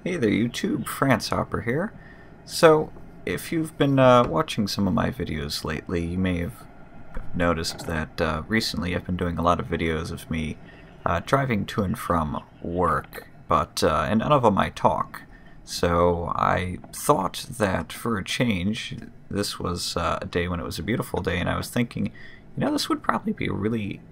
Hey there YouTube, France Hopper here. So, if you've been watching some of my videos lately, you may have noticed that recently I've been doing a lot of videos of me driving to and from work, but and none of them I talk. So I thought that for a change, this was a day when it was a beautiful day, and I was thinking, this would probably be a really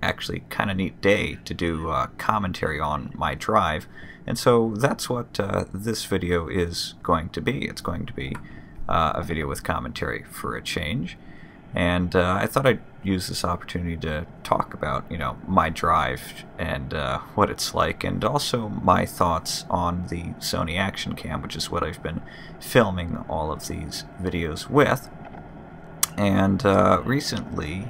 actually kind of neat day to do commentary on my drive. And so that's what this video is going to be. It's going to be a video with commentary for a change. And I thought I'd use this opportunity to talk about, my drive and what it's like, and also my thoughts on the Sony Action Cam, which is what I've been filming all of these videos with. And recently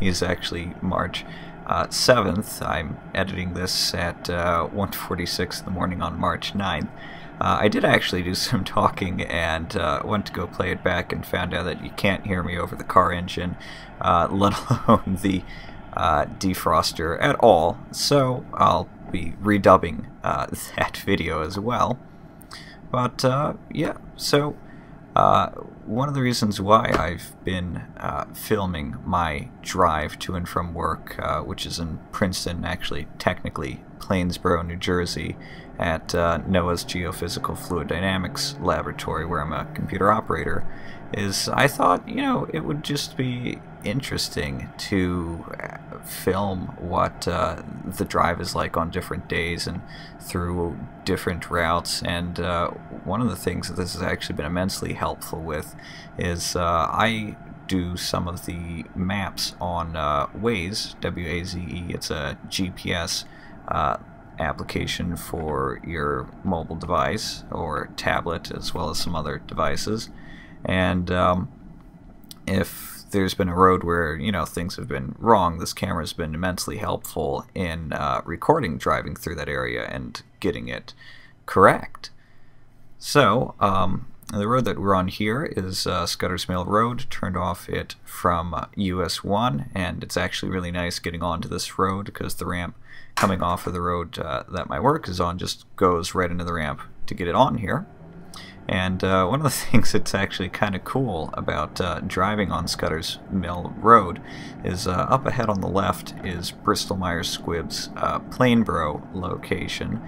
is actually March 7th. I'm editing this at 1:46 in the morning on March 9th. I did actually do some talking and went to go play it back and found out that you can't hear me over the car engine, let alone the defroster at all. So I'll be redubbing that video as well. But yeah, so one of the reasons why I've been filming my drive to and from work, which is in Princeton, actually technically Plainsboro, New Jersey, at NOAA's Geophysical Fluid Dynamics Laboratory, where I'm a computer operator, is I thought, it would just be interesting to film what the drive is like on different days and through different routes. And one of the things that this has actually been immensely helpful with is I do some of the maps on Waze, W-A-Z-E. It's a GPS application for your mobile device or tablet, as well as some other devices. And if there's been a road where things have been wrong, this camera has been immensely helpful in recording driving through that area and getting it correct. So the road that we're on here is Scudder's Mill Road. Turned off it from US 1, and it's actually really nice getting onto this road because the ramp coming off of the road that my work is on just goes right into the ramp to get it on here. And one of the things that's actually kind of cool about driving on Scudder's Mill Road is up ahead on the left is Bristol Myers Squibb's Plainsboro location,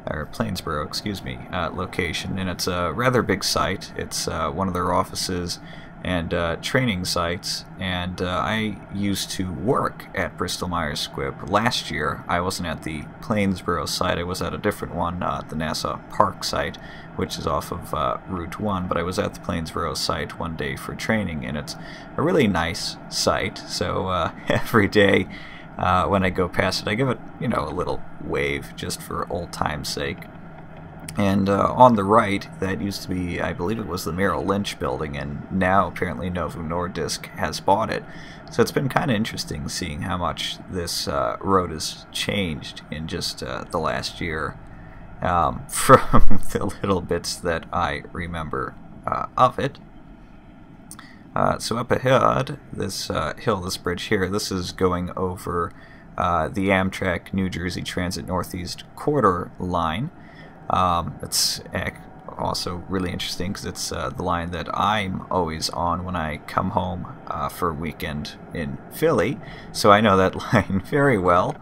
or Plainsboro, excuse me, location, and it's a rather big site. It's one of their offices and training sites, and I used to work at Bristol Myers Squibb. Last year I wasn't at the Plainsboro site, I was at a different one, the NASA Park site, which is off of Route 1, but I was at the Plainsboro site one day for training, and it's a really nice site. So every day when I go past it, I give it a little wave just for old time's sake. And on the right, that used to be, I believe it was the Merrill Lynch building, and now apparently Novo Nordisk has bought it. So it's been kind of interesting seeing how much this road has changed in just the last year, from the little bits that I remember of it. So up ahead, this hill, this bridge here, this is going over the Amtrak New Jersey Transit Northeast Corridor line. It's also really interesting because it's the line that I'm always on when I come home for a weekend in Philly, so I know that line very well.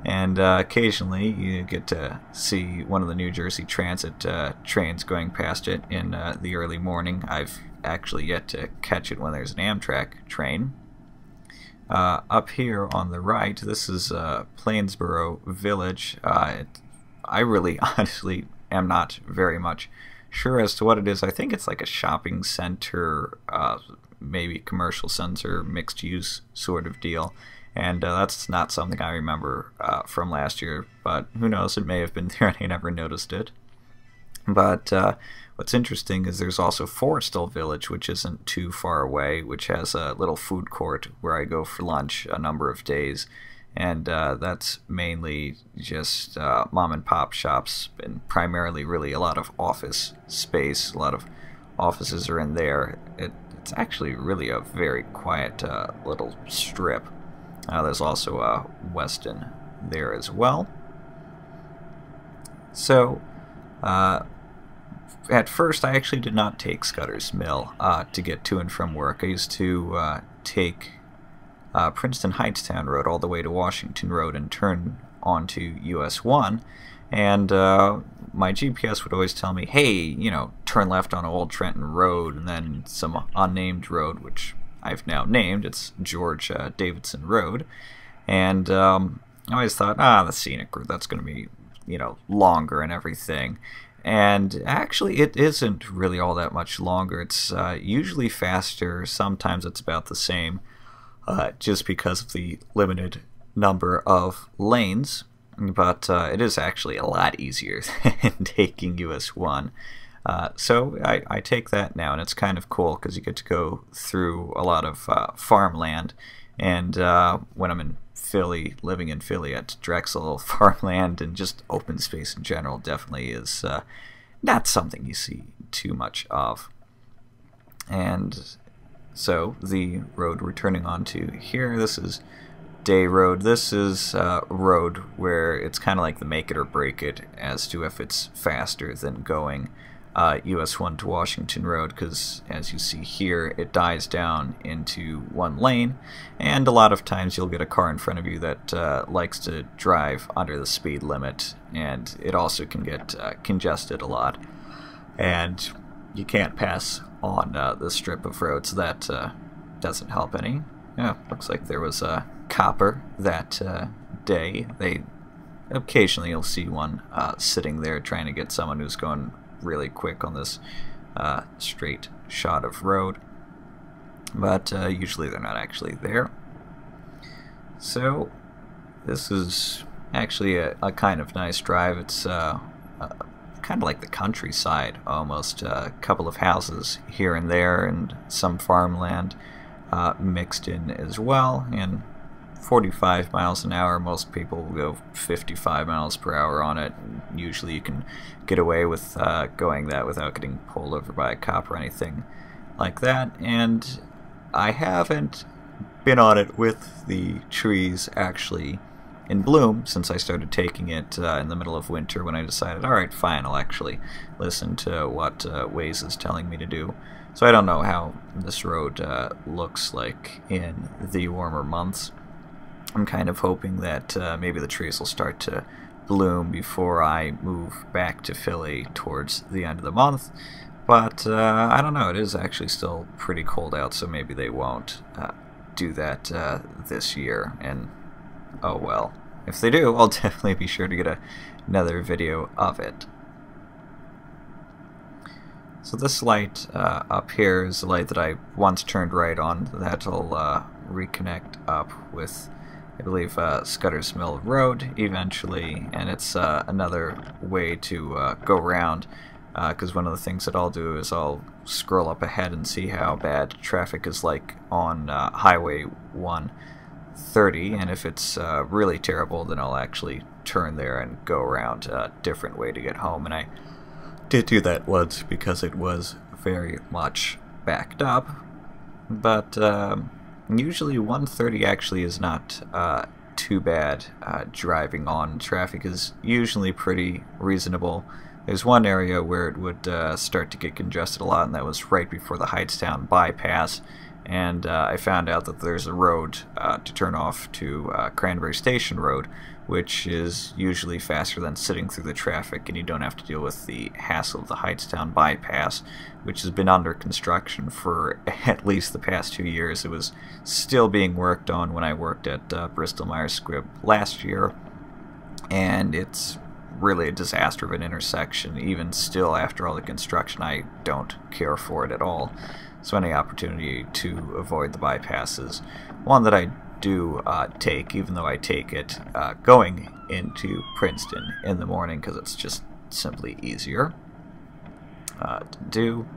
And occasionally you get to see one of the New Jersey Transit trains going past it in the early morning. I've actually yet to catch it when there's an Amtrak train. Up here on the right, this is Plainsboro Village. I really honestly am not very much sure as to what it is. I think it's like a shopping center, maybe commercial center, mixed use sort of deal. And that's not something I remember from last year, but who knows, it may have been there and I never noticed it. But what's interesting is there's also Forestal Village, which isn't too far away, which has a little food court where I go for lunch a number of days. And that's mainly just mom and pop shops, and primarily really a lot of office space. A lot of offices are in there. It's actually really a very quiet little strip. There's also Weston there as well. So At first, I actually did not take Scudder's Mill to get to and from work. I used to take Princeton Hightstown Road all the way to Washington Road and turn onto US 1. And my GPS would always tell me, hey, you know, turn left on Old Trenton Road and then some unnamed road, which I've now named. It's George Davidson Road. And I always thought, the scenic route, that's going to be, you know, longer and everything. And actually, it isn't really all that much longer. It's usually faster. Sometimes it's about the same, just because of the limited number of lanes. But it is actually a lot easier than taking US 1. So I take that now, and it's kind of cool because you get to go through a lot of farmland. And when I'm in Philly, living in Philly at Drexel, farmland and just open space in general definitely is not something you see too much of. And so the road we're turning onto here, this is Day Road. This is a road where it's kind of like the make it or break it as to if it's faster than going US 1 to Washington Road, because as you see here, it dies down into one lane, and a lot of times you'll get a car in front of you that likes to drive under the speed limit, and it also can get congested a lot, and you can't pass on the strip of road, so that doesn't help any. Yeah, looks like there was a copper that day. Occasionally you'll see one sitting there trying to get someone who's going really quick on this straight shot of road, but usually they're not actually there. So this is actually a kind of nice drive. It's kind of like the countryside almost. A couple of houses here and there and some farmland mixed in as well, and 45 miles an hour. Most people will go 55 miles per hour on it. Usually you can get away with going that without getting pulled over by a cop or anything like that. And I haven't been on it with the trees actually in bloom since I started taking it in the middle of winter, when I decided, alright, fine, I'll actually listen to what Waze is telling me to do. So I don't know how this road looks like in the warmer months. I'm kind of hoping that maybe the trees will start to bloom before I move back to Philly towards the end of the month. But I don't know, it is actually still pretty cold out, so maybe they won't do that this year. And oh well. If they do, I'll definitely be sure to get another video of it. So this light up here is the light that I once turned right on. That'll reconnect up with, I believe, Scudder's Mill Road eventually, and it's another way to go around, because one of the things that I'll do is I'll scroll up ahead and see how bad traffic is like on Highway 130, and if it's really terrible, then I'll actually turn there and go around a different way to get home. And I did do that once because it was very much backed up, but usually 130 actually is not too bad driving on. Traffic is usually pretty reasonable. There's one area where it would start to get congested a lot, and that was right before the Hightstown bypass, and I found out that there's a road to turn off to Cranberry Station Road, which is usually faster than sitting through the traffic, and you don't have to deal with the hassle of the Hightstown bypass, which has been under construction for at least the past 2 years. It was still being worked on when I worked at Bristol-Myers Squibb last year, and it's really a disaster of an intersection. Even still, after all the construction, I don't care for it at all. So any opportunity to avoid the bypass is one that I do take, even though I take it going into Princeton in the morning because it's just simply easier to do.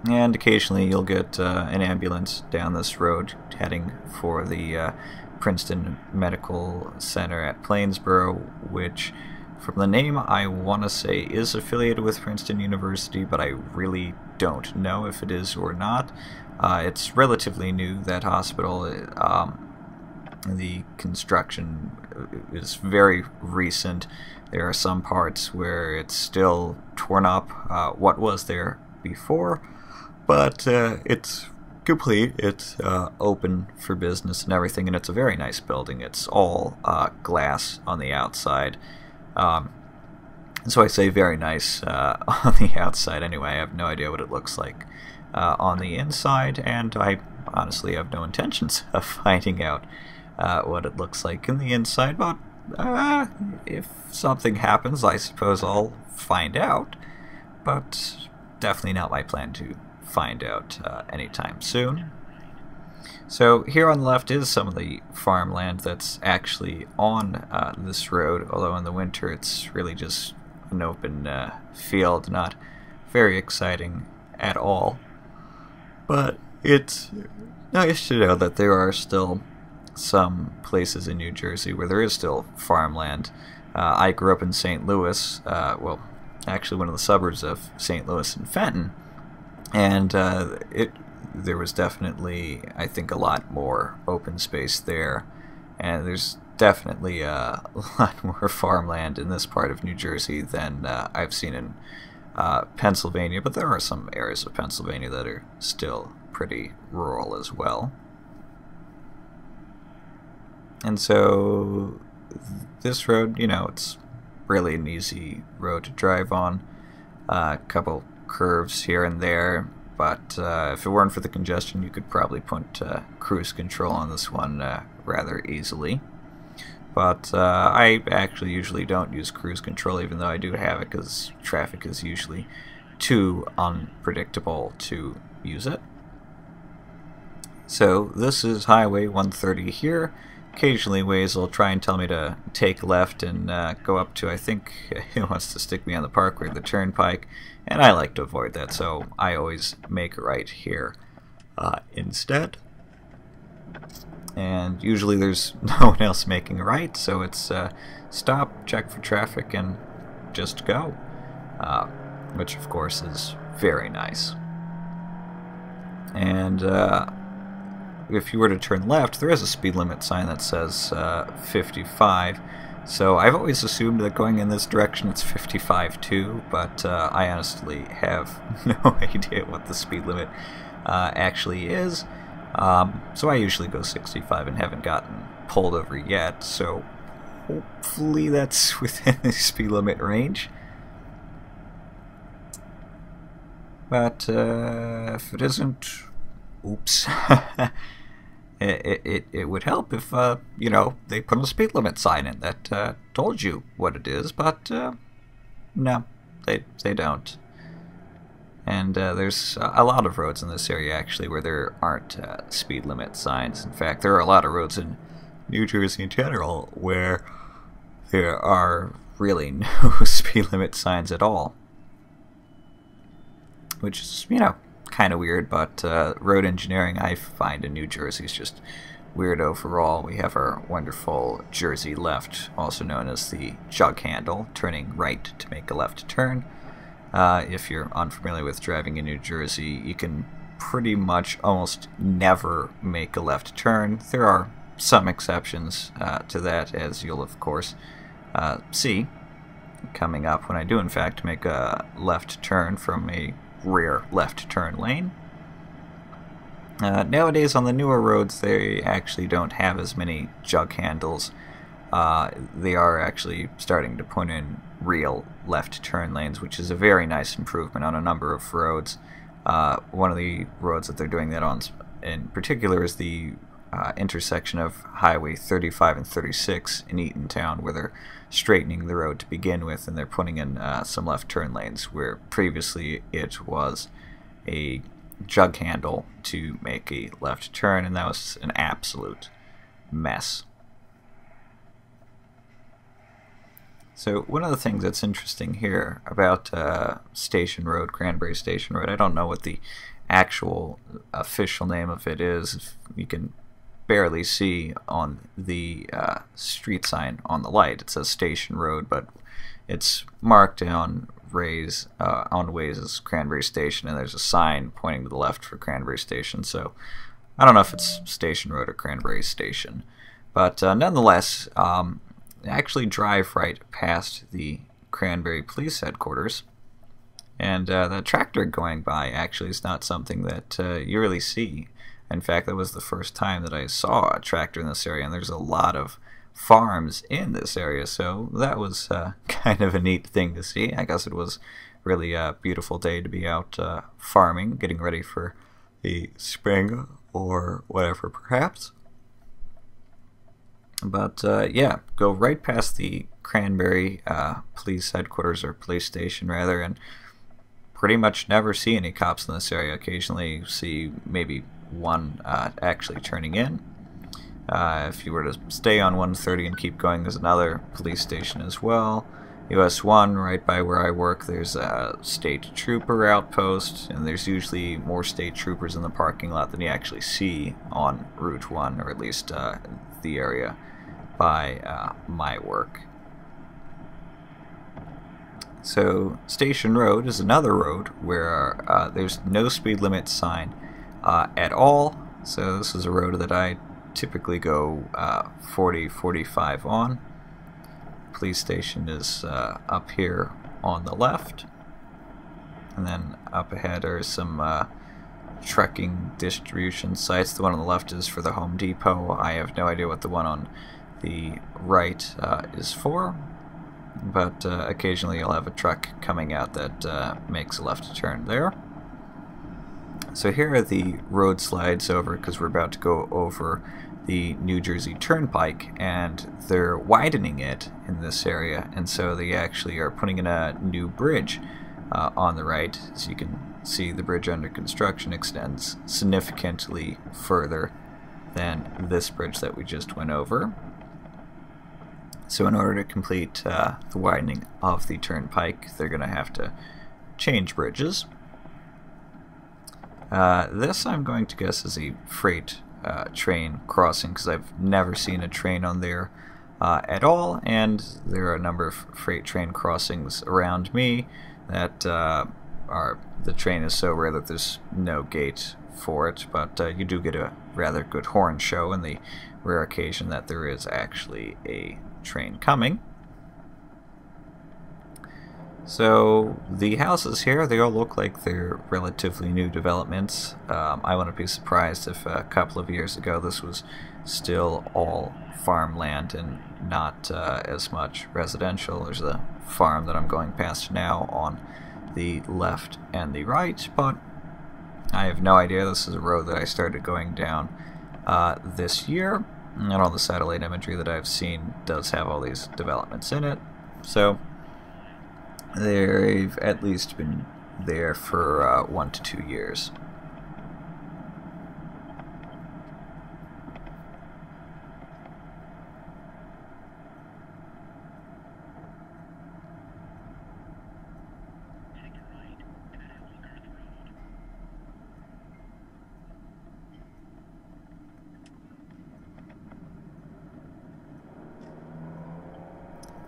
And occasionally you'll get an ambulance down this road heading for the Princeton Medical Center at Plainsboro, which from the name I want to say is affiliated with Princeton University, but I really don't know if it is or not. It's relatively new, that hospital. The construction is very recent. There are some parts where it's still torn up, what was there before, but it's complete. It's open for business and everything, and it's a very nice building. It's all glass on the outside. So I say very nice on the outside anyway. I have no idea what it looks like on the inside, and I honestly have no intentions of finding out what it looks like in the inside, but if something happens, I suppose I'll find out, but definitely not my plan to find out anytime soon. So here on the left is some of the farmland that's actually on this road, although in the winter it's really just an open field, not very exciting at all. But it's nice to know that there are still some places in New Jersey where there is still farmland. I grew up in St. Louis, well, actually one of the suburbs of St. Louis and Fenton, and there was definitely, I think, a lot more open space there, and there's definitely a lot more farmland in this part of New Jersey than I've seen in Pennsylvania, but there are some areas of Pennsylvania that are still pretty rural as well. And so this road, you know, it's really an easy road to drive on. A couple curves here and there, but if it weren't for the congestion, you could probably put cruise control on this one rather easily. But I actually usually don't use cruise control, even though I do have it, because traffic is usually too unpredictable to use it. So this is Highway 130 here. Occasionally Waze will try and tell me to take left and go up to, I think it wants to stick me on the Parkway or the Turnpike, and I like to avoid that, so I always make a right here instead. And usually there's no one else making a right, so it's stop, check for traffic, and just go, which of course is very nice. And if you were to turn left, there is a speed limit sign that says 55. So I've always assumed that going in this direction it's 55 too, but I honestly have no idea what the speed limit actually is. So I usually go 65 and haven't gotten pulled over yet, so hopefully that's within the speed limit range. But if it isn't, oops. It would help if, you know, they put a speed limit sign in that told you what it is, but no, they don't. And there's a lot of roads in this area, actually, where there aren't speed limit signs. In fact, there are a lot of roads in New Jersey in general where there are really no speed limit signs at all. Which is, you know, kind of weird, but road engineering, I find, in New Jersey is just weird overall. We have our wonderful Jersey left, also known as the jug handle, turning right to make a left turn. If you're unfamiliar with driving in New Jersey, you can pretty much almost never make a left turn. There are some exceptions to that, as you'll of course see coming up when I do in fact make a left turn from a rear left turn lane. Nowadays on the newer roads they actually don't have as many jug handles. They are actually starting to put in real left turn lanes, which is a very nice improvement on a number of roads. One of the roads that they're doing that on in particular is the intersection of Highway 35 and 36 in Eatontown, where they're straightening the road to begin with, and they're putting in some left turn lanes where previously it was a jug handle to make a left turn, and that was an absolute mess. So one of the things that's interesting here about Station Road, Cranberry Station Road, I don't know what the actual official name of it is. You can barely see on the street sign on the light. It says Station Road, but it's marked on Waze as Cranberry Station, and there's a sign pointing to the left for Cranberry Station. So I don't know if it's Station Road or Cranberry Station, But nonetheless, actually drive right past the Cranberry Police Headquarters, and the tractor going by actually is not something that you really see. In fact, that was the first time that I saw a tractor in this area, and there's a lot of farms in this area, so that was kind of a neat thing to see. I guess it was really a beautiful day to be out farming, getting ready for the spring or whatever, perhaps. But yeah, go right past the Cranberry Police Headquarters, or police station rather, and pretty much never see any cops in this area. Occasionally see maybe one actually turning in. If you were to stay on 130 and keep going, there's another police station as well. US 1, right by where I work, there's a state trooper outpost, and there's usually more state troopers in the parking lot than you actually see on Route 1, or at least the area by my work. So Station Road is another road where there's no speed limit sign at all. So this is a road that I typically go 40-45 on. Police station is up here on the left, and then up ahead are some trucking distribution sites. The one on the left is for the Home Depot. I have no idea what the one on the right is for, but occasionally you'll have a truck coming out that makes a left turn there. So here are the road slides over, because we're about to go over the New Jersey Turnpike, and they're widening it in this area, and so they actually are putting in a new bridge on the right. As you can see, the bridge under construction extends significantly further than this bridge that we just went over. So in order to complete the widening of the turnpike, they're going to have to change bridges. This, I'm going to guess, is a freight train crossing, because I've never seen a train on there at all, and there are a number of freight train crossings around me that the train is so rare that there's no gate for it, but you do get a rather good horn show in the rare occasion that there is actually a train coming. So the houses here, they all look like they're relatively new developments. I wouldn't be surprised if a couple of years ago this was still all farmland and not as much residential. There's a farm that I'm going past now on the left and the right, but I have no idea. This is a road that I started going down this year, and all the satellite imagery that I've seen does have all these developments in it. So they've at least been there for 1 to 2 years.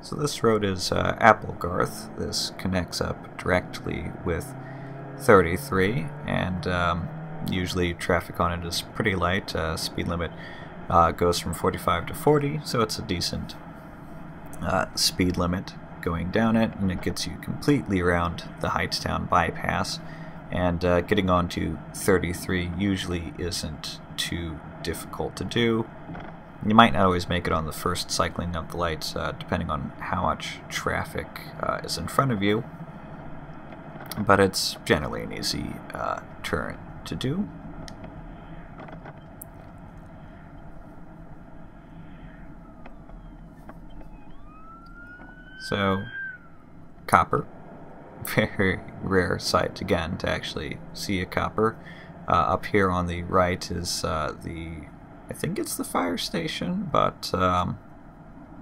So this road is Apple Garth. This connects up directly with 33, and usually traffic on it is pretty light. Speed limit goes from 45 to 40, so it's a decent speed limit going down it, and it gets you completely around the Hightstown bypass, and getting onto 33 usually isn't too difficult to do. You might not always make it on the first cycling of the lights, depending on how much traffic is in front of you, but it's generally an easy turn to do. So, copper. Very rare sight, again, to actually see a copper. Up here on the right is I think it's the fire station, but I'm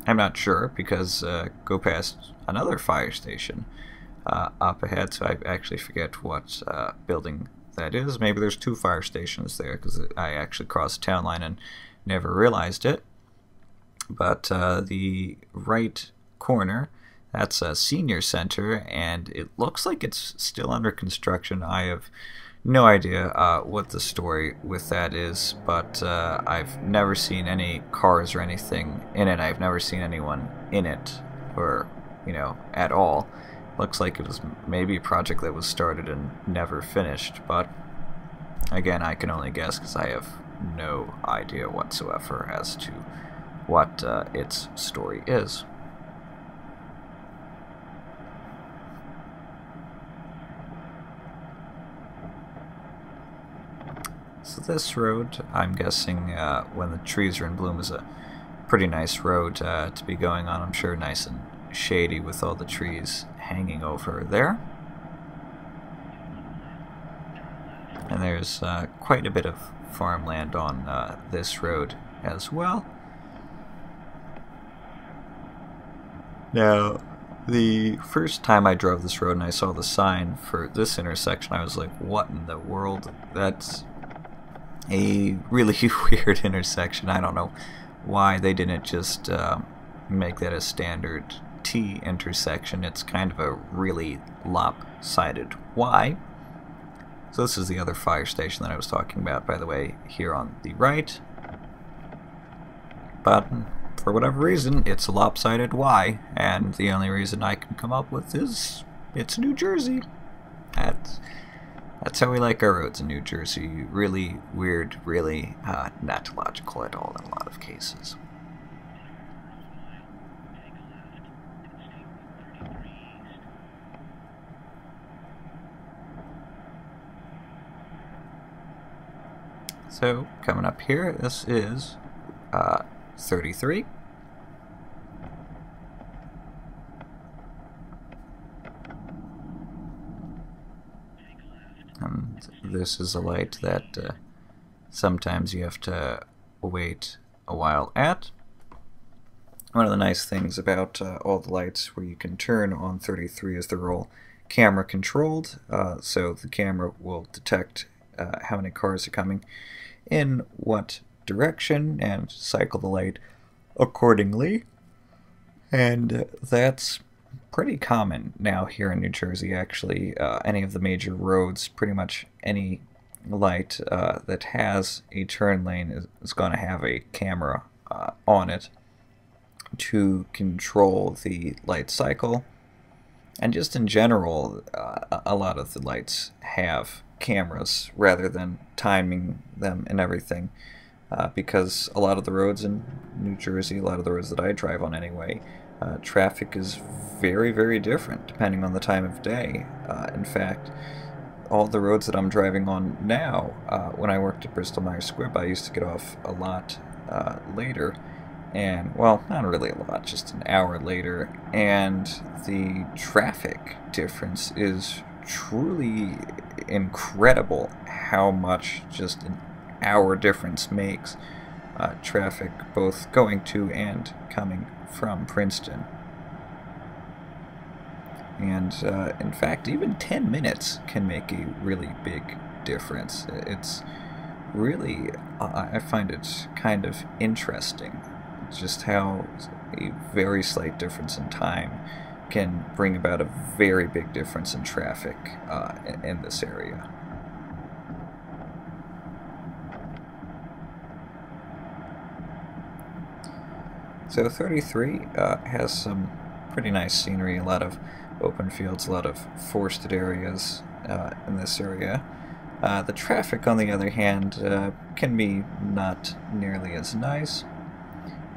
not sure, because go past another fire station up ahead, so I actually forget what building that is. Maybe there's 2 fire stations there, because I actually crossed the town line and never realized it. But the right corner, that's a senior center, and it looks like it's still under construction. I have no idea what the story with that is, but I've never seen any cars or anything in it. I've never seen anyone in it, or, you know, at all. Looks like it was maybe a project that was started and never finished, but again, I can only guess because I have no idea whatsoever as to what its story is. So this road, I'm guessing when the trees are in bloom, is a pretty nice road to be going on. I'm sure nice and shady with all the trees hanging over there. And there's quite a bit of farmland on this road as well. Now, the first time I drove this road and I saw the sign for this intersection, I was like, what in the world? That's a really weird intersection. I don't know why they didn't just make that a standard T intersection. It's kind of a really lopsided Y. So this is the other fire station that I was talking about, by the way, here on the right. But for whatever reason, it's a lopsided Y, and the only reason I can come up with is it's New Jersey. That's how we like our roads in New Jersey. Really weird, really not logical at all in a lot of cases. So, coming up here, this is 33. And this is a light that sometimes you have to wait a while at. One of the nice things about all the lights where you can turn on 33 is they're all camera controlled, so the camera will detect how many cars are coming in what direction and cycle the light accordingly. And that's pretty common now here in New Jersey, actually. Any of the major roads, pretty much any light that has a turn lane is going to have a camera on it to control the light cycle. And just in general, a lot of the lights have cameras rather than timing them and everything, because a lot of the roads in New Jersey, a lot of the roads that I drive on anyway, traffic is very, very different depending on the time of day. In fact, all the roads that I'm driving on now, when I worked at Bristol Myers Squibb, I used to get off a lot later, and, well, not really a lot, just an hour later, and the traffic difference is truly incredible how much just an hour difference makes. Traffic both going to and coming from Princeton. And in fact, even 10 minutes can make a really big difference. It's really, I find it kind of interesting just how a very slight difference in time can bring about a very big difference in traffic in this area. So 33 has some pretty nice scenery, a lot of open fields, a lot of forested areas in this area. The traffic, on the other hand, can be not nearly as nice,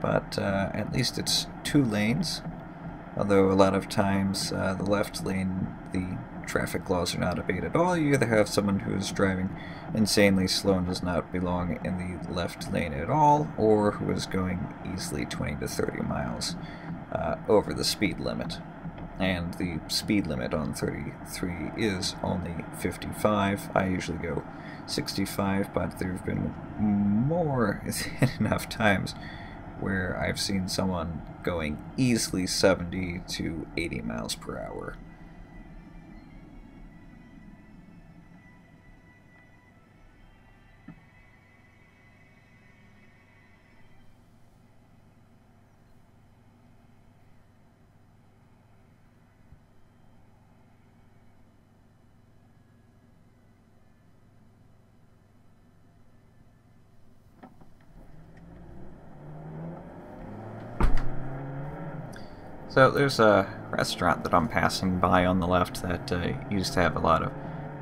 but at least it's 2 lanes, although a lot of times the left lane, the traffic laws are not obeyed at all. You either have someone who is driving insanely slow and does not belong in the left lane at all, or who is going easily 20 to 30 miles over the speed limit. And the speed limit on 33 is only 55. I usually go 65, but there have been more than enough times where I've seen someone going easily 70 to 80 miles per hour. So there's a restaurant that I'm passing by on the left that used to have a lot of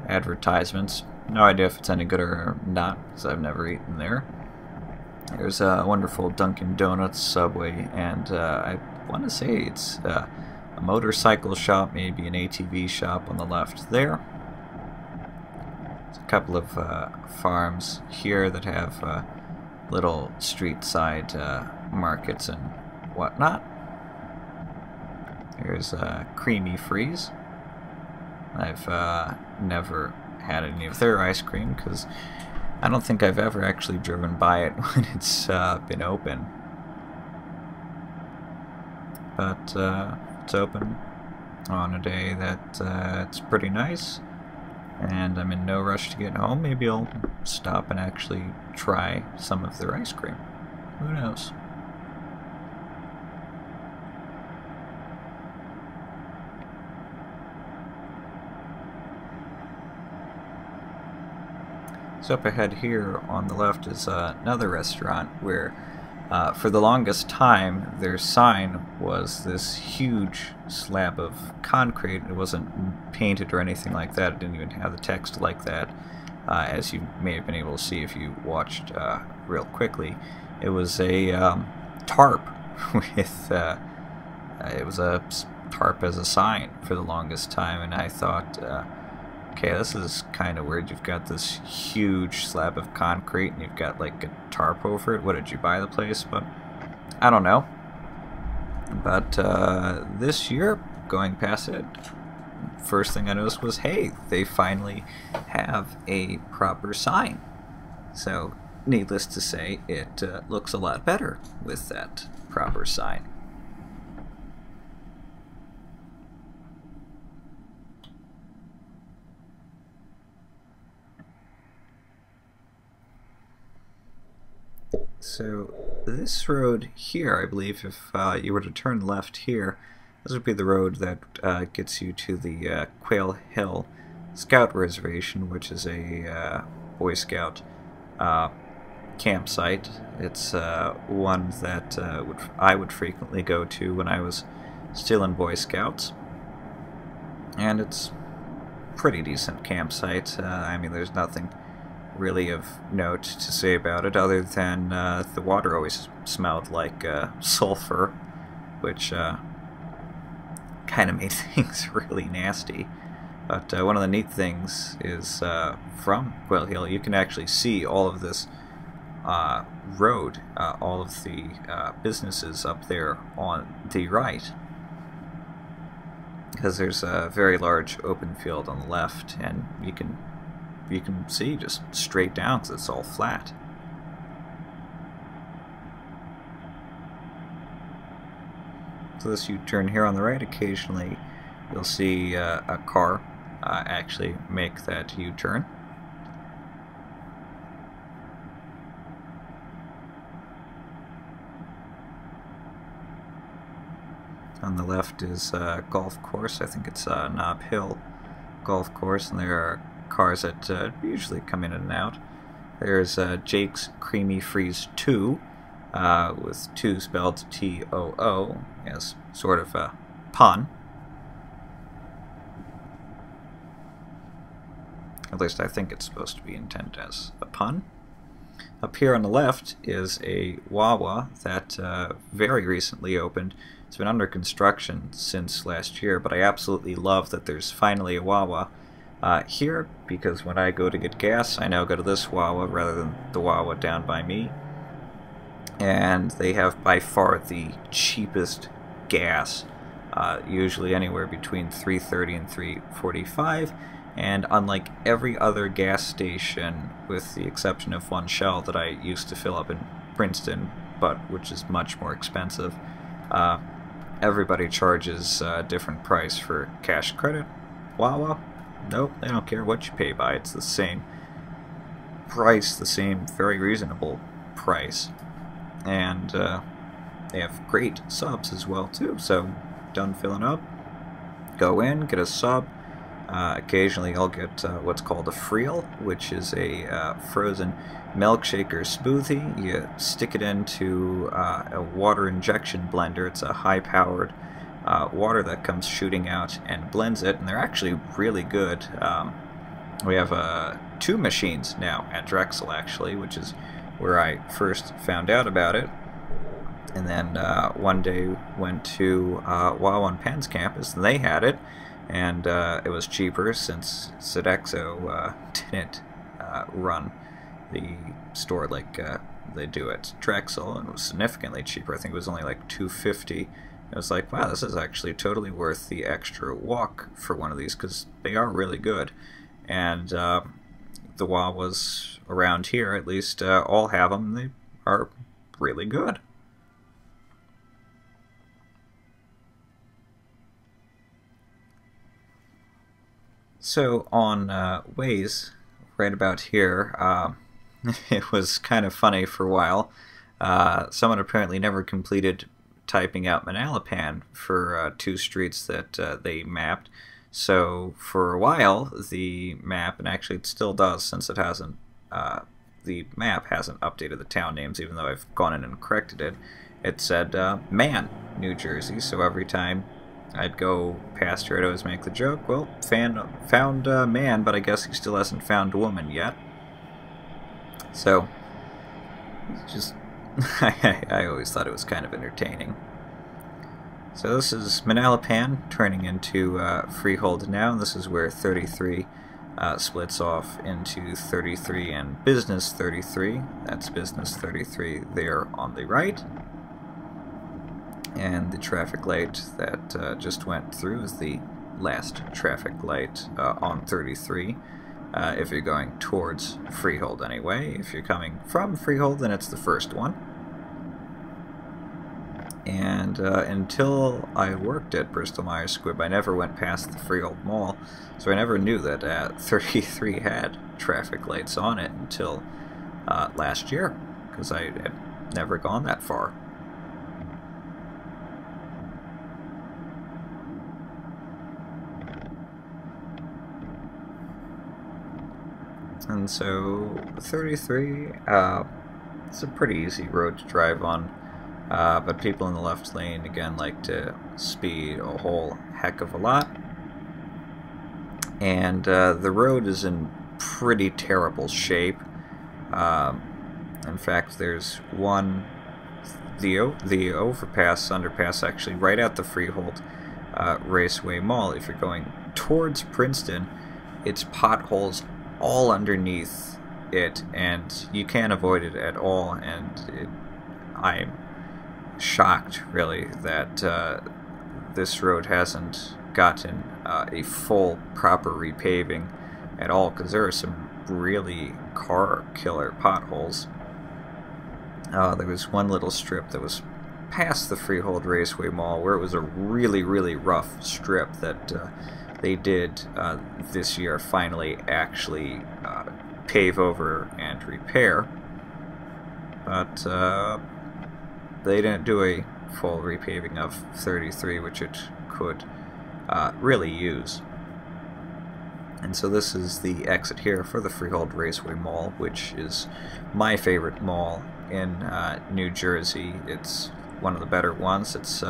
advertisements. No idea if it's any good or not, because I've never eaten there. There's a wonderful Dunkin' Donuts, Subway, and I want to say it's a motorcycle shop, maybe an ATV shop on the left there. There's a couple of farms here that have little street side markets and whatnot. Here's Creamy Freeze. I've never had any of their ice cream because I don't think I've ever actually driven by it when it's been open. But it's open on a day that it's pretty nice, and I'm in no rush to get home. Maybe I'll stop and actually try some of their ice cream. Who knows? So up ahead here on the left is another restaurant where for the longest time their sign was this huge slab of concrete. It wasn't painted or anything like that. It didn't even have the text like that, as you may have been able to see if you watched real quickly. It was a tarp with it was a tarp as a sign for the longest time, and I thought, okay, this is kind of weird. You've got this huge slab of concrete and you've got like a tarp over it. What, did you buy the place? But I don't know. But this year, going past it, first thing I noticed was, hey, they finally have a proper sign. So, needless to say, it looks a lot better with that proper sign. So this road here, I believe, if you were to turn left here, this would be the road that gets you to the Quail Hill Scout Reservation, which is a Boy Scout campsite. It's one that I would frequently go to when I was still in Boy Scouts, and it's pretty decent campsite. I mean, there's nothing really of note to say about it other than the water always smelled like sulfur, which kind of made things really nasty. But one of the neat things is from Quail Hill you can actually see all of this road, all of the businesses up there on the right, because there's a very large open field on the left, and you can see just straight down because it's all flat. So as you turn here on the right, occasionally you'll see a car actually make that U-turn. On the left is a golf course. I think it's Knob Hill Golf Course, and there are cars that usually come in and out. There's Jake's Creamy Freeze 2, with 2 spelled T-O-O, as sort of a pun. At least I think it's supposed to be intended as a pun. Up here on the left is a Wawa that very recently opened. It's been under construction since last year, but I absolutely love that there's finally a Wawa here, because when I go to get gas, I now go to this Wawa rather than the Wawa down by me. And they have by far the cheapest gas, usually anywhere between $3.30 and $3.45. And unlike every other gas station, with the exception of one Shell that I used to fill up in Princeton, but which is much more expensive, everybody charges a different price for cash credit. Wawa, nope, they don't care what you pay by. It's the same price, the same very reasonable price. And they have great subs as well too. So done filling up, go in, get a sub. Occasionally I'll get what's called a Freehold, which is a frozen milkshake or smoothie. You stick it into a water injection blender. It's a high-powered water that comes shooting out and blends it, and they're actually really good. We have 2 machines now at Drexel, actually, which is where I first found out about it. And then one day went to Wawa on Penn's campus, and they had it, and it was cheaper since Sodexo didn't run the store like they do at Drexel, and it was significantly cheaper. I think it was only like $2.50. I was like, wow, this is actually totally worth the extra walk for one of these, because they are really good. And the Wawas around here, at least, all have them. They are really good. So on Waze, right about here, it was kind of funny for a while. Someone apparently never completed typing out Manalapan for 2 streets that they mapped. So for a while, the map, and actually it still does since it hasn't, the map hasn't updated the town names, even though I've gone in and corrected it. It said Man, New Jersey, so every time I'd go past her, I'd always make the joke, well, found man, but I guess he still hasn't found woman yet. So, just, I always thought it was kind of entertaining. So this is Manalapan turning into Freehold now, and this is where 33 splits off into 33 and Business 33. That's Business 33 there on the right. And the traffic light that just went through is the last traffic light on 33. If you're going towards Freehold anyway. If you're coming from Freehold, then it's the first one. And until I worked at Bristol Myers Squibb, I never went past the Freehold Mall, so I never knew that 33 had traffic lights on it until last year, because I had never gone that far. And so 33, it's a pretty easy road to drive on, but people in the left lane, again, like to speed a whole heck of a lot. And the road is in pretty terrible shape. In fact, there's one, the underpass actually right at the Freehold Raceway Mall. If you're going towards Princeton, it's potholes all underneath it, and you can't avoid it at all. And I'm shocked, really, that this road hasn't gotten a full, proper repaving at all, because there are some really car-killer potholes. There was one little strip that was past the Freehold Raceway Mall where it was a really, really rough strip that they did this year finally actually pave over and repair, but they didn't do a full repaving of 33, which it could really use. And so this is the exit here for the Freehold Raceway Mall, which is my favorite mall in New Jersey. It's one of the better ones. It's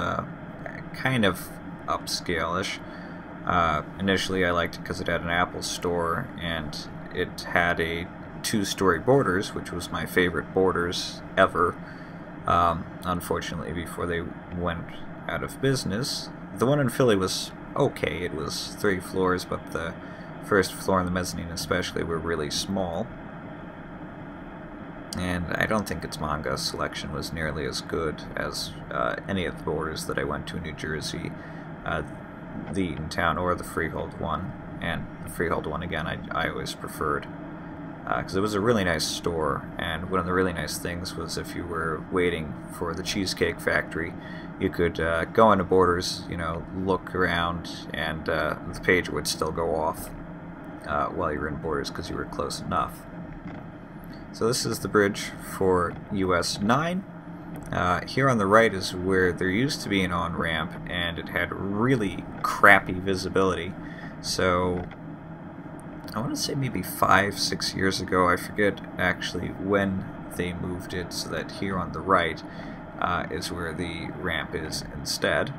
kind of upscale-ish. Initially I liked it because it had an Apple store, and it had a 2-story Borders, which was my favorite Borders ever. Unfortunately, before they went out of business. The one in Philly was okay. It was 3 floors, but the first floor and the mezzanine especially were really small. And I don't think its manga selection was nearly as good as any of the Borders that I went to in New Jersey. The Eatontown or the Freehold one, and the Freehold one again I always preferred, because it was a really nice store, and one of the really nice things was if you were waiting for the Cheesecake Factory, you could go into Borders, you know, look around, and the pager would still go off while you were in Borders because you were close enough. So this is the bridge for US 9. Here on the right is where there used to be an on-ramp, and it had really crappy visibility. So I want to say maybe 5-6 years ago, I forget actually when they moved it, so that here on the right is where the ramp is instead.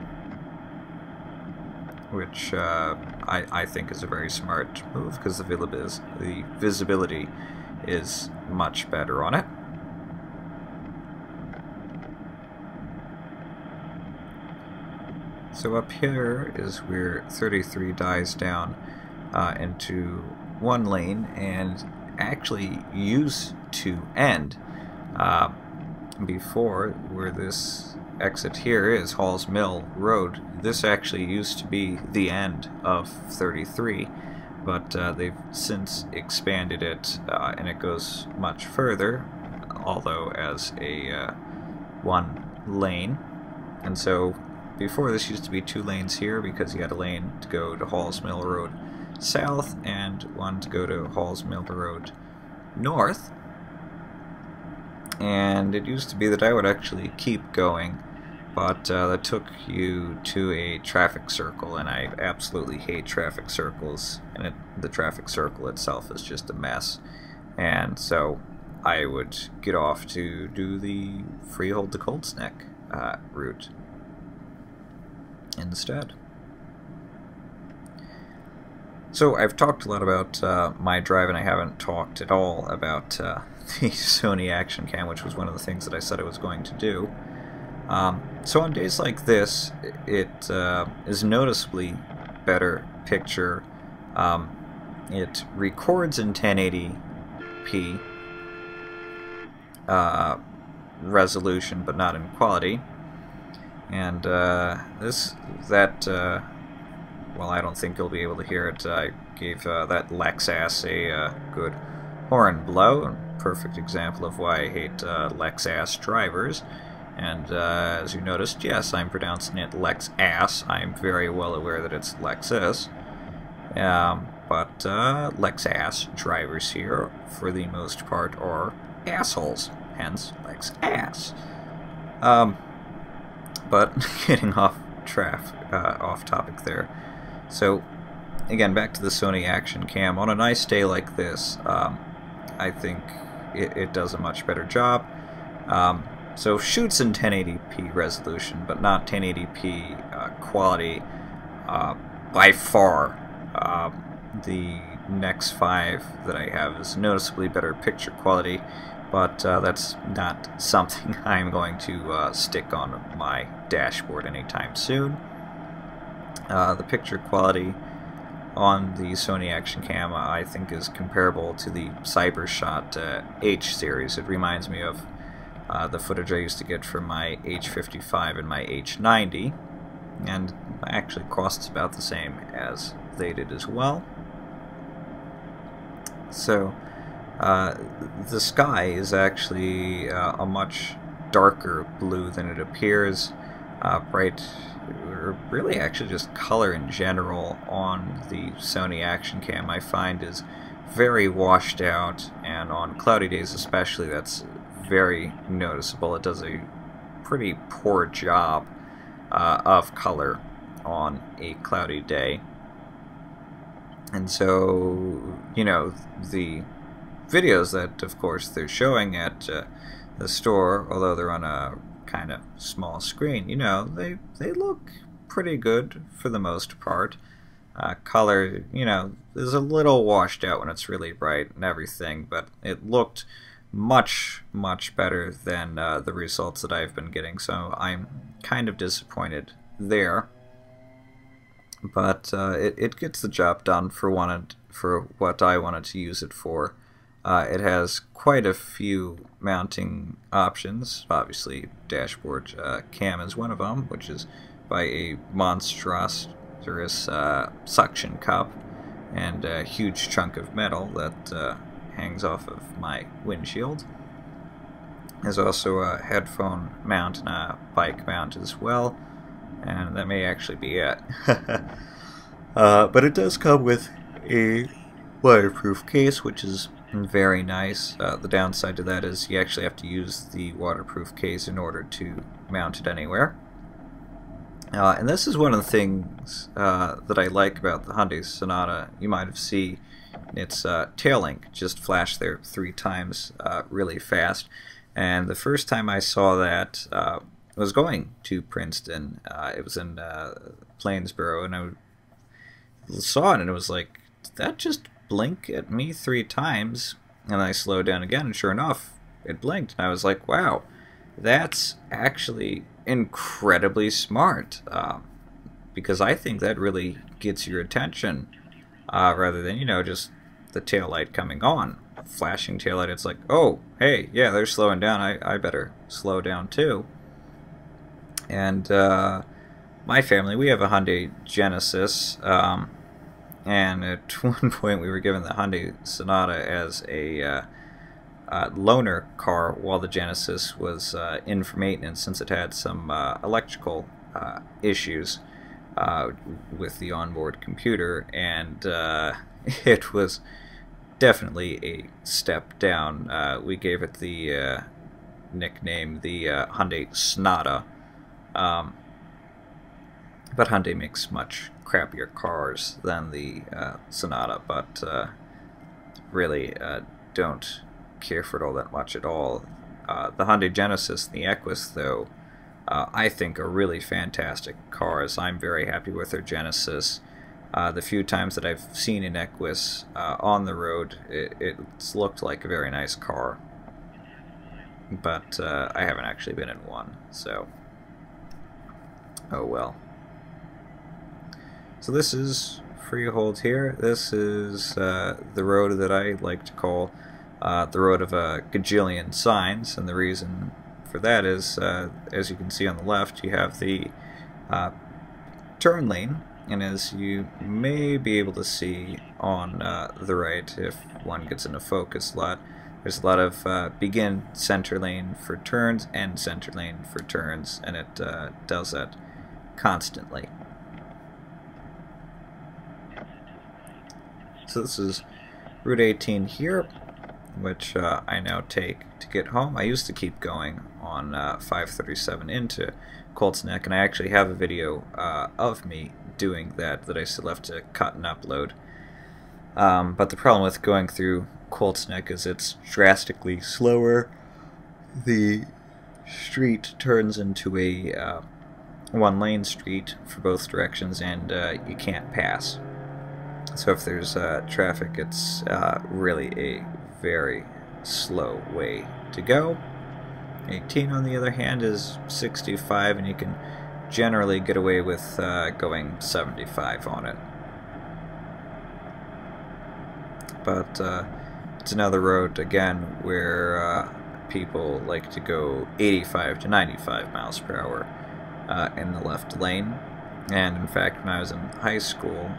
which I think is a very smart move because the visibility is much better on it. So up here is where 33 dies down into one lane and actually used to end before, where this exit here is Hall's Mill Road. This actually used to be the end of 33, but they've since expanded it and it goes much further, although as a one lane. And so before, this used to be 2 lanes here because you had a lane to go to Hall's Mill Road south and one to go to Hall's Mill Road north. And it used to be that I would actually keep going, but that took you to a traffic circle, and I absolutely hate traffic circles, and the traffic circle itself is just a mess. And so I would get off to do the Freehold to Colts Neck route instead. So I've talked a lot about my drive, and I haven't talked at all about the Sony Action Cam, which was one of the things that I said I was going to do. So on days like this, it is noticeably better picture. It records in 1080p resolution, but not in quality. And well, I don't think you'll be able to hear it. I gave that Lexus a good horn blow, a perfect example of why I hate Lexus drivers. And as you noticed, yes, I'm pronouncing it Lex-ass. I'm very well aware that it's Lexus. But Lex-ass drivers here, for the most part, are assholes. Hence, Lex-ass. But getting off topic there. So, again, back to the Sony Action Cam. On a nice day like this, I think it does a much better job. So shoots in 1080p resolution, but not 1080p quality by far. The Nex 5 that I have is noticeably better picture quality, but that's not something I'm going to stick on my dashboard anytime soon. The picture quality on the Sony Action Cam I think is comparable to the CyberShot H series. It reminds me of the footage I used to get from my H55 and my H90, and actually costs about the same as they did as well. So the sky is actually a much darker blue than it appears. Bright, or really actually just color in general on the Sony Action Cam I find is very washed out, and on cloudy days especially that's very noticeable. It does a pretty poor job of color on a cloudy day. And so, you know, the videos that, of course, they're showing at the store, although they're on a kind of small screen, you know, they look pretty good for the most part. Color, you know, is a little washed out when it's really bright and everything, but it looked much better than the results that I've been getting, so I'm kind of disappointed there. But it gets the job done for what I wanted to use it for. It has quite a few mounting options. Obviously, dashboard cam is one of them, which is by a monstrous suction cup and a huge chunk of metal that hangs off of my windshield. There's also a headphone mount and a bike mount as well, and that may actually be it. But it does come with a waterproof case, which is very nice. The downside to that is you actually have to use the waterproof case in order to mount it anywhere. And this is one of the things that I like about the Hyundai Sonata. You might have seen its tail link just flash there 3 times really fast. And the first time I saw that, I was going to Princeton. It was in Plainsboro, and I saw it and it was like, did that just blink at me 3 times? And I slowed down again, and sure enough, it blinked. And I was like, wow, that's actually incredibly smart. Because I think that really gets your attention, rather than, just the taillight coming on. Flashing taillight, it's like, oh, hey, yeah, they're slowing down. I better slow down too. And my family, we have a Hyundai Genesis, and at one point we were given the Hyundai Sonata as a loaner car while the Genesis was in for maintenance, since it had some electrical issues with the onboard computer, and it was definitely a step down. We gave it the nickname the Hyundai Sonata, but Hyundai makes much crappier cars than the Sonata, but really don't care for it all that much at all. The Hyundai Genesis and the Equus, though, I think are really fantastic cars. I'm very happy with their Genesis. The few times that I've seen an Equus on the road, it's looked like a very nice car. But I haven't actually been in one, so oh well. So this is Freehold here. This is the road that I like to call the road of a Gajillion signs, and the reason for that is, as you can see on the left, you have the turn lane, and as you may be able to see on the right, if one gets into focus a lot, there's a lot of begin center lane for turns, end center lane for turns, and it does that constantly. So this is Route 18 here, which I now take to get home. I used to keep going on 537 into Colts Neck, and I actually have a video of me doing that I still have to cut and upload. But the problem with going through Colts Neck is it's drastically slower. The street turns into a one-lane street for both directions, and you can't pass. So if there's traffic, it's really a very slow way to go. 18, on the other hand, is 65, and you can generally get away with going 75 on it. But it's another road, again, where people like to go 85 to 95 miles per hour in the left lane. And in fact, when I was in high school,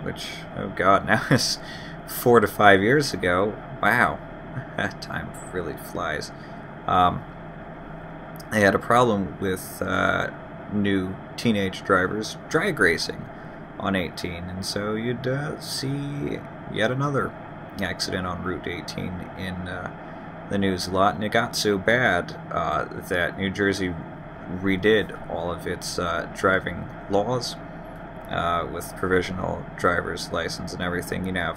which, oh god, now is 4 to 5 years ago, wow, that time really flies. I had a problem with new teenage drivers drag racing on 18, and so you'd see yet another accident on Route 18 in the news a lot, and it got so bad that New Jersey redid all of its driving laws with provisional driver's license and everything. You now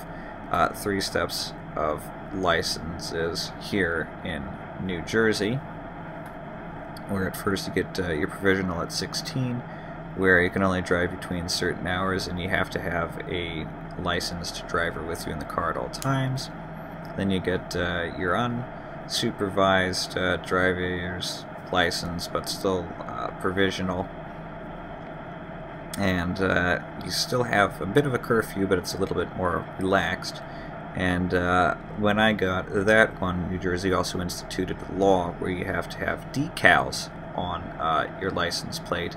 have 3 steps of licenses here in New Jersey, where at first you get your provisional at 16, where you can only drive between certain hours, and you have to have a licensed driver with you in the car at all times. Then you get your unsupervised driver's license, but still provisional, and you still have a bit of a curfew, but it's a little bit more relaxed. And when I got that one, New Jersey also instituted a law where you have to have decals on your license plate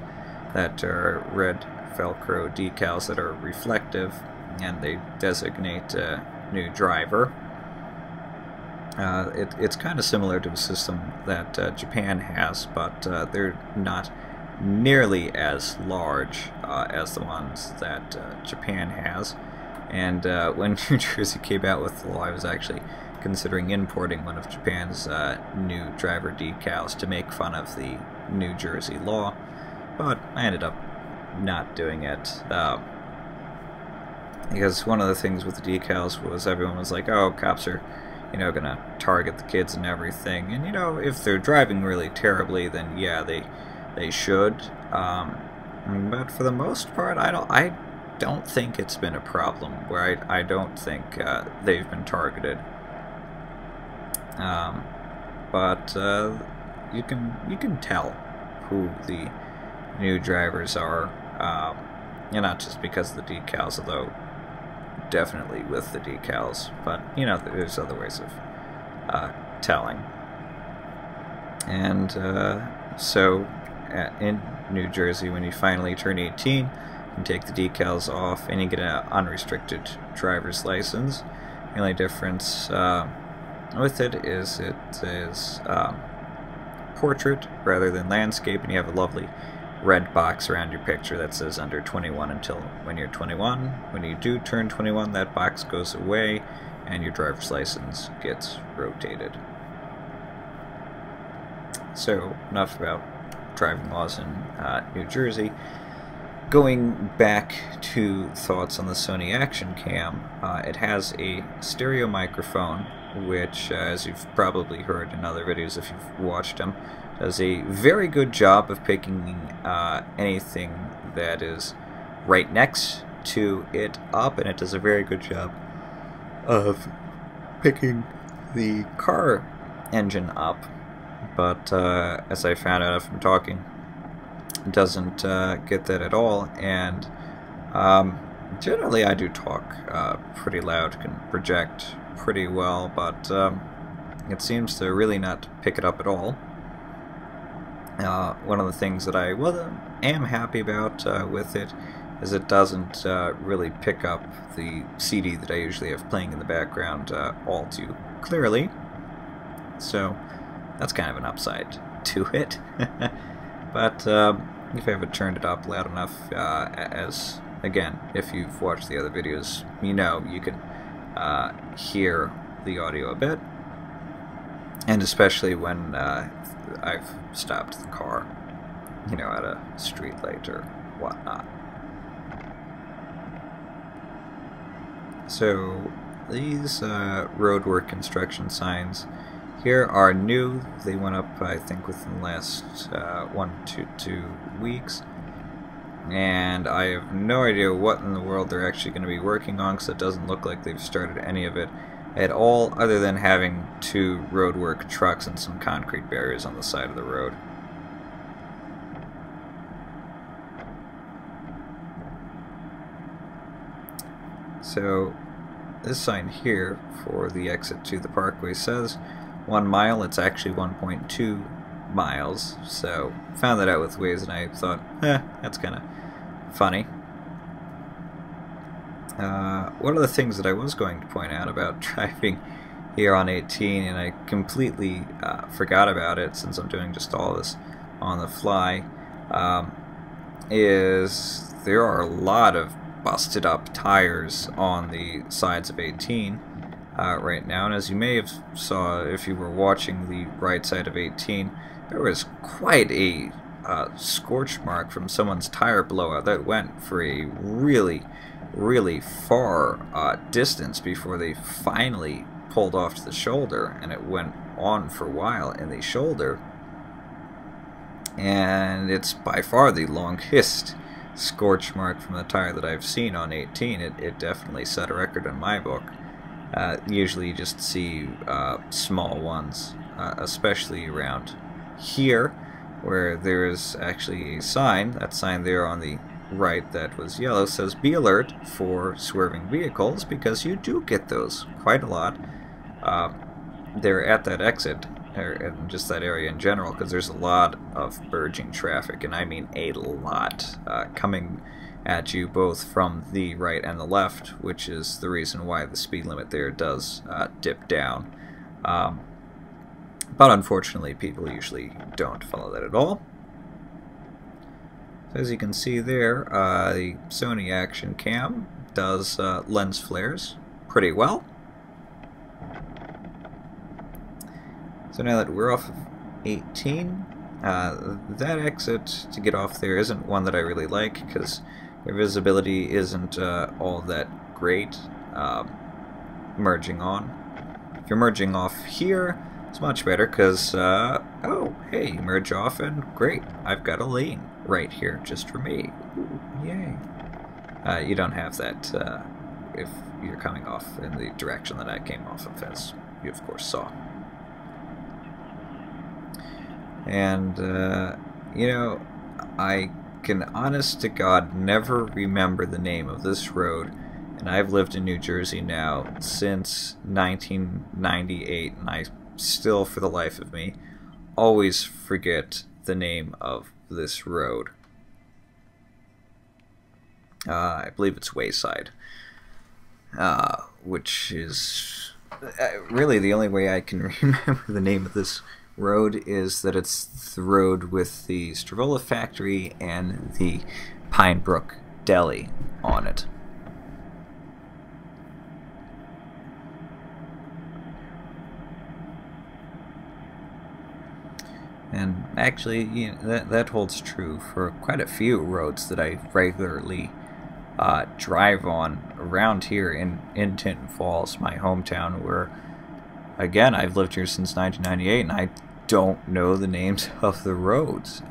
that are red Velcro decals that are reflective, and they designate a new driver. It's kind of similar to a system that Japan has, but they're not nearly as large as the ones that Japan has. And when New Jersey came out with the law, I was actually considering importing one of Japan's new driver decals to make fun of the New Jersey law, but I ended up not doing it. Because one of the things with the decals was everyone was like, oh, cops are, gonna target the kids and everything. And, if they're driving really terribly, then, yeah, they should. But for the most part, I don't think it's been a problem, where I don't think they've been targeted. But you can tell who the new drivers are, not just because of the decals, although definitely with the decals, but there's other ways of telling. And so in New Jersey, when you finally turn 18, you can take the decals off and you get an unrestricted driver's license. The only difference with it is portrait rather than landscape, and you have a lovely red box around your picture that says under 21 until when you're 21. When you do turn 21, that box goes away and your driver's license gets rotated. So enough about driving laws in New Jersey. Going back to thoughts on the Sony Action Cam, it has a stereo microphone, which, as you've probably heard in other videos if you've watched them, does a very good job of picking anything that is right next to it up, and it does a very good job of picking the car engine up. But as I found out from talking, it doesn't get that at all, and generally I do talk pretty loud, can project pretty well, but it seems to really not pick it up at all. One of the things that I am happy about with it is it doesn't really pick up the CD that I usually have playing in the background all too clearly, so that's kind of an upside to it. But if I ever turned it up loud enough, as again, if you've watched the other videos, you can hear the audio a bit, and especially when I've stopped the car, at a street light or whatnot. So these roadwork construction signs here are new. They went up, I think, within the last 1 to 2 weeks, and I have no idea what in the world they're actually going to be working on, because it doesn't look like they've started any of it at all, other than having 2 roadwork trucks and some concrete barriers on the side of the road. So this sign here for the exit to the parkway says 1 mile. It's actually 1.2 miles, so found that out with Waze, and I thought, that's kind of funny. One of the things that I was going to point out about driving here on 18, and I completely forgot about it since I'm doing just all this on the fly, is there are a lot of busted up tires on the sides of 18 right now, and as you may have saw if you were watching the right side of 18, there was quite a scorch mark from someone's tire blowout that went for a really far distance before they finally pulled off to the shoulder, and it went on for a while in the shoulder, and it's by far the longest scorch mark from the tire that I've seen on 18. It definitely set a record in my book. Usually you just see small ones, especially around here, where there is actually a sign. That sign there on the right that was yellow says "Be alert for swerving vehicles," because you do get those quite a lot. They're at that exit, or in just that area in general, because there's a lot of burgeoning traffic, and I mean a lot, coming at you both from the right and the left, which is the reason why the speed limit there does dip down. But unfortunately, people usually don't follow that at all. So as you can see there, the Sony Action Cam does lens flares pretty well. So now that we're off of 18, that exit to get off there isn't one that I really like, because your visibility isn't all that great merging on. If you're merging off here, it's much better, because, oh, hey, merge off, and great, I've got a lane right here just for me. Ooh, yay. You don't have that if you're coming off in the direction that I came off of, as you of course saw. And, you know, I can honest to God never remember the name of this road, and I've lived in New Jersey now since 1998, and I still, for the life of me, always forget the name of this road. I believe it's Wayside, which is really the only way I can remember the name of this road is that it's the road with the Stravola factory and the Pine Brook Deli on it. And actually, you know, that holds true for quite a few roads that I regularly drive on around here in Tinton Falls, my hometown, where, again, I've lived here since 1998, and I don't know the names of the roads.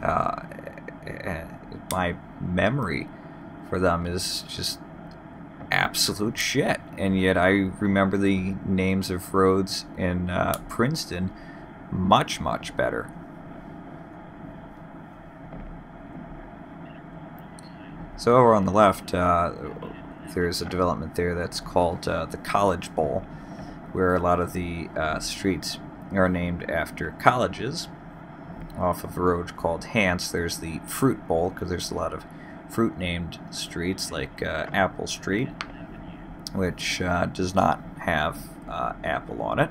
My memory for them is just absolute shit, and yet I remember the names of roads in Princeton much, much better. So over on the left, there's a development there that's called the College Bowl, where a lot of the streets are named after colleges. Off of a road called Hance, there's the Fruit Bowl, because there's a lot of fruit-named streets, like Apple Street, which does not have apple on it,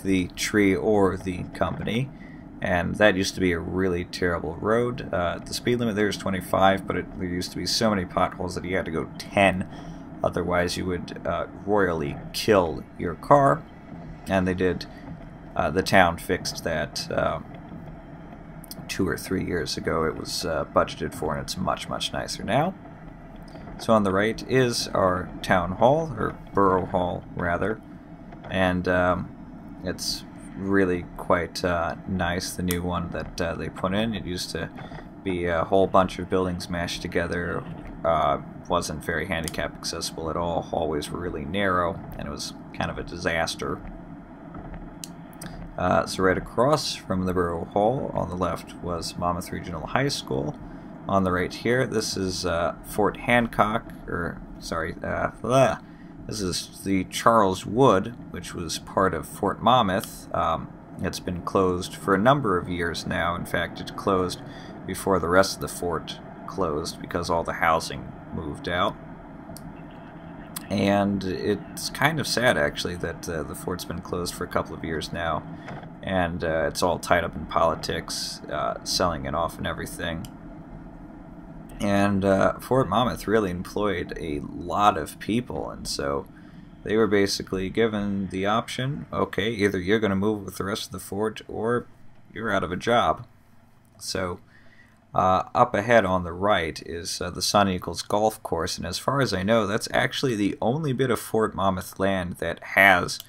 the tree or the company. And that used to be a really terrible road. The speed limit there is 25, but there used to be so many potholes that you had to go 10. Otherwise, you would royally kill your car. And they did. The town fixed that 2 or 3 years ago. It was budgeted for, and it's much, much nicer now. So on the right is our town hall, or borough hall, rather. And it's really quite nice, the new one that they put in. It used to be a whole bunch of buildings mashed together. Wasn't very handicap accessible at all. Hallways were really narrow, and it was kind of a disaster. So right across from the Borough Hall on the left was Monmouth Regional High School. On the right here, this is Fort Hancock, or sorry, this is the Charles Wood, which was part of Fort Monmouth. It's been closed for a number of years now. In fact, it closed before the rest of the fort closed because all the housing moved out. And it's kind of sad, actually, that the fort's been closed for a couple of years now. And it's all tied up in politics, selling it off and everything. And Fort Monmouth really employed a lot of people, and so they were basically given the option, okay, either you're going to move with the rest of the fort or you're out of a job. So up ahead on the right is the Sun Eagles Golf Course, and as far as I know, that's actually the only bit of Fort Monmouth land that has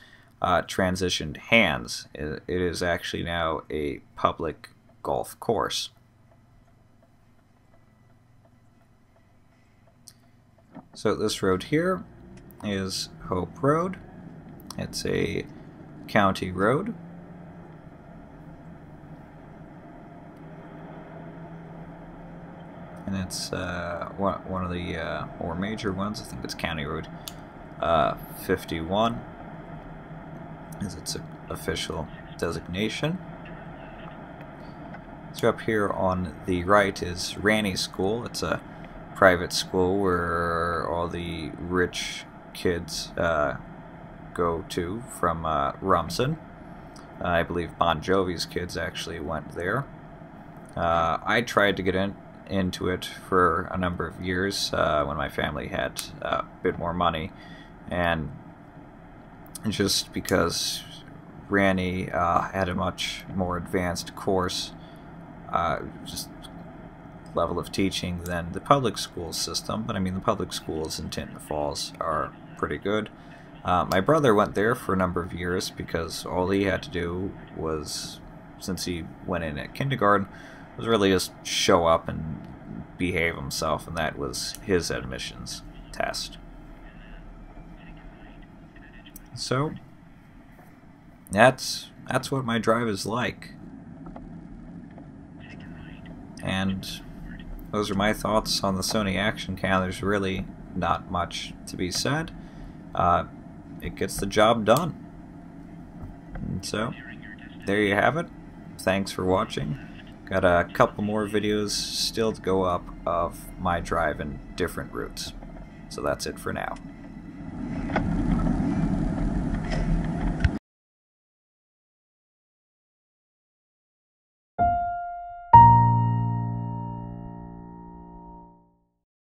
transitioned hands. It is actually now a public golf course. So this road here is Hope Road. It's a county road. And it's one of the more major ones. I think it's County Road 51 is its official designation. So up here on the right is Rani School. It's a private school where all the rich kids go to from Rumson. I believe Bon Jovi's kids actually went there. I tried to get into it for a number of years when my family had a bit more money, and just because Rani had a much more advanced course, just level of teaching than the public school system. But I mean, the public schools in Tinton Falls are pretty good. My brother went there for a number of years because all he had to do was, since he went in at kindergarten, was really just show up and behave himself, and that was his admissions test. So that's what my drive is like. And those are my thoughts on the Sony Action Cam. There's really not much to be said. It gets the job done. And so, there you have it. Thanks for watching. Got a couple more videos still to go up of my drive in different routes. So that's it for now.